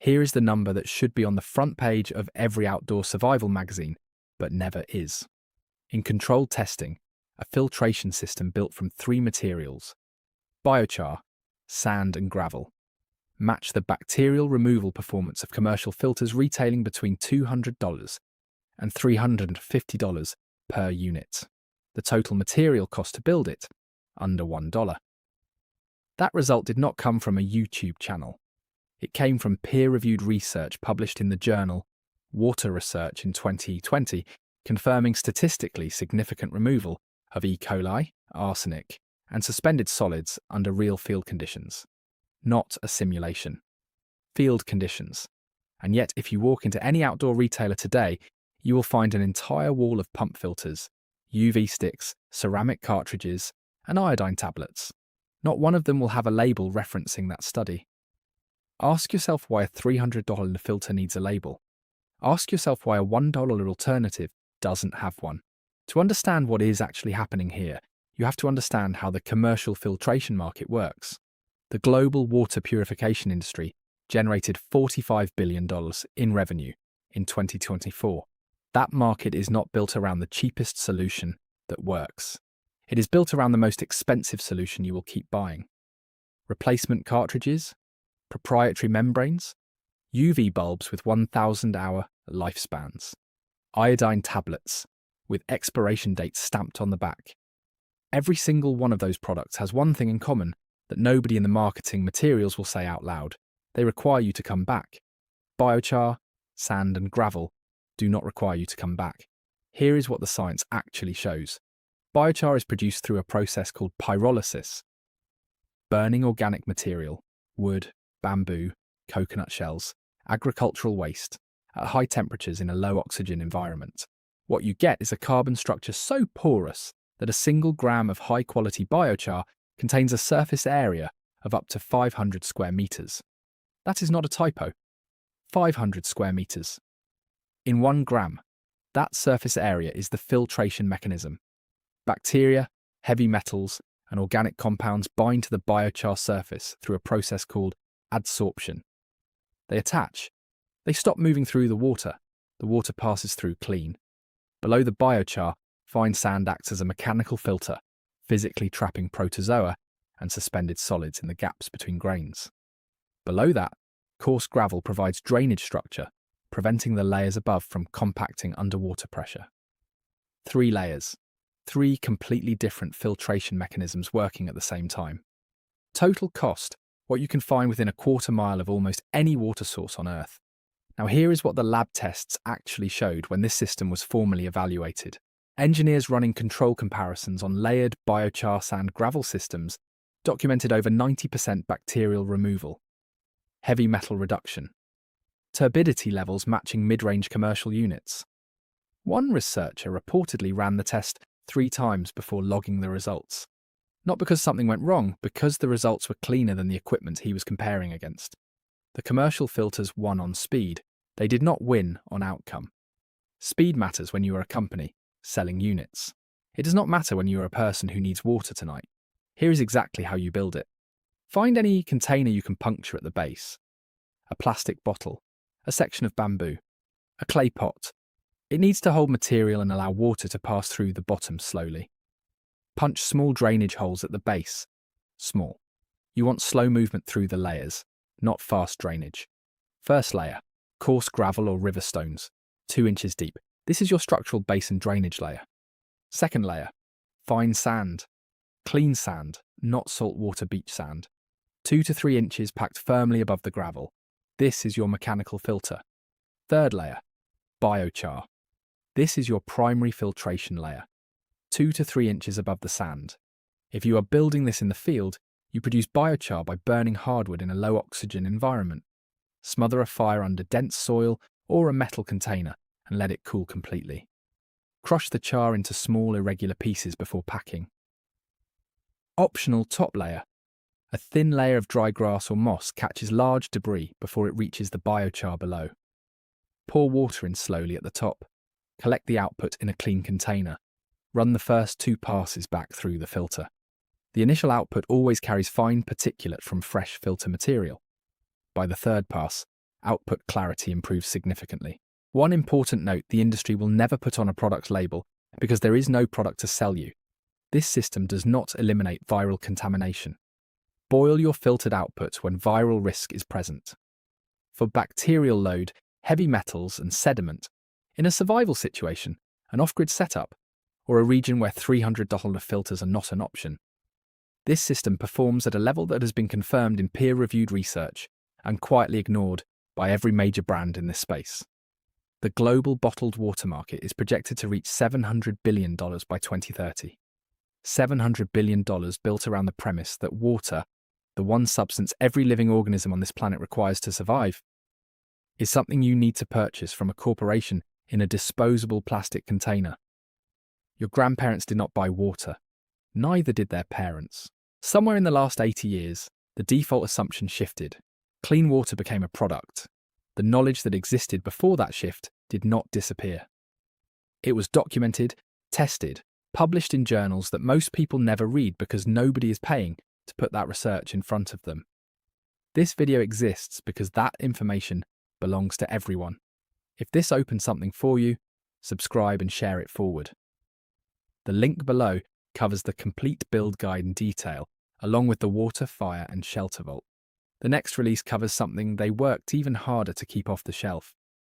Here is the number that should be on the front page of every outdoor survival magazine, but never is. In controlled testing, a filtration system built from 3 materials, biochar, sand and gravel, matched the bacterial removal performance of commercial filters retailing between $200 and $350 per unit. The total material cost to build it, under $1. That result did not come from a YouTube channel. It came from peer-reviewed research published in the journal Water Research in 2020, confirming statistically significant removal of E. coli, arsenic, and suspended solids under real field conditions. Not a simulation. Field conditions. And yet, if you walk into any outdoor retailer today, you will find an entire wall of pump filters, UV sticks, ceramic cartridges, and iodine tablets. Not one of them will have a label referencing that study. Ask yourself why a $300 filter needs a label. Ask yourself why a $1 alternative doesn't have one. To understand what is actually happening here, you have to understand how the commercial filtration market works. The global water purification industry generated $45 billion in revenue in 2024. That market is not built around the cheapest solution that works. It is built around the most expensive solution you will keep buying. Replacement cartridges, proprietary membranes, UV bulbs with 1,000-hour lifespans, iodine tablets with expiration dates stamped on the back. Every single one of those products has one thing in common that nobody in the marketing materials will say out loud. They require you to come back. Biochar, sand and gravel do not require you to come back. Here is what the science actually shows. Biochar is produced through a process called pyrolysis. Burning organic material, wood, bamboo, coconut shells, agricultural waste, at high temperatures in a low oxygen environment. What you get is a carbon structure so porous that a single gram of high-quality biochar contains a surface area of up to 500 square meters. That is not a typo. 500 square meters. In 1 gram, that surface area is the filtration mechanism. Bacteria, heavy metals, and organic compounds bind to the biochar surface through a process called adsorption. They attach. They stop moving through the water. The water passes through clean. Below the biochar, fine sand acts as a mechanical filter, physically trapping protozoa and suspended solids in the gaps between grains. Below that, coarse gravel provides drainage structure, preventing the layers above from compacting under water pressure. 3 layers. 3 completely different filtration mechanisms working at the same time. Total cost, what you can find within a quarter mile of almost any water source on Earth. Now here is what the lab tests actually showed when this system was formally evaluated. Engineers running control comparisons on layered biochar sand gravel systems documented over 90% bacterial removal, heavy metal reduction, turbidity levels matching mid-range commercial units. One researcher reportedly ran the test 3 times before logging the results. Not because something went wrong, because the results were cleaner than the equipment he was comparing against. The commercial filters won on speed. They did not win on outcome. Speed matters when you are a company selling units. It does not matter when you are a person who needs water tonight. Here is exactly how you build it. Find any container you can puncture at the base. A plastic bottle, a section of bamboo, a clay pot. It needs to hold material and allow water to pass through the bottom slowly. Punch small drainage holes at the base. Small. You want slow movement through the layers, not fast drainage. First layer, coarse gravel or river stones, 2 inches deep. This is your structural base and drainage layer. Second layer, fine sand. Clean sand, not saltwater beach sand. 2 to 3 inches packed firmly above the gravel. This is your mechanical filter. Third layer, biochar. This is your primary filtration layer. 2 to 3 inches above the sand. If you are building this in the field, you produce biochar by burning hardwood in a low oxygen environment. Smother a fire under dense soil or a metal container and let it cool completely. Crush the char into small irregular pieces before packing. Optional top layer. A thin layer of dry grass or moss catches large debris before it reaches the biochar below. Pour water in slowly at the top. Collect the output in a clean container. Run the first 2 passes back through the filter. The initial output always carries fine particulate from fresh filter material. By the 3rd pass, output clarity improves significantly. One important note: the industry will never put on a product label because there is no product to sell you. This system does not eliminate viral contamination. Boil your filtered output when viral risk is present. For bacterial load, heavy metals and sediment, in a survival situation, an off-grid setup, or a region where $300 filters are not an option, this system performs at a level that has been confirmed in peer-reviewed research and quietly ignored by every major brand in this space. The global bottled water market is projected to reach $700 billion by 2030. $700 billion built around the premise that water, the one substance every living organism on this planet requires to survive, is something you need to purchase from a corporation in a disposable plastic container. Your grandparents did not buy water. Neither did their parents. Somewhere in the last 80 years, the default assumption shifted. Clean water became a product. The knowledge that existed before that shift did not disappear. It was documented, tested, published in journals that most people never read because nobody is paying to put that research in front of them. This video exists because that information belongs to everyone. If this opens something for you, subscribe and share it forward. The link below covers the complete build guide in detail, along with the water, fire and shelter vault. The next release covers something they worked even harder to keep off the shelf.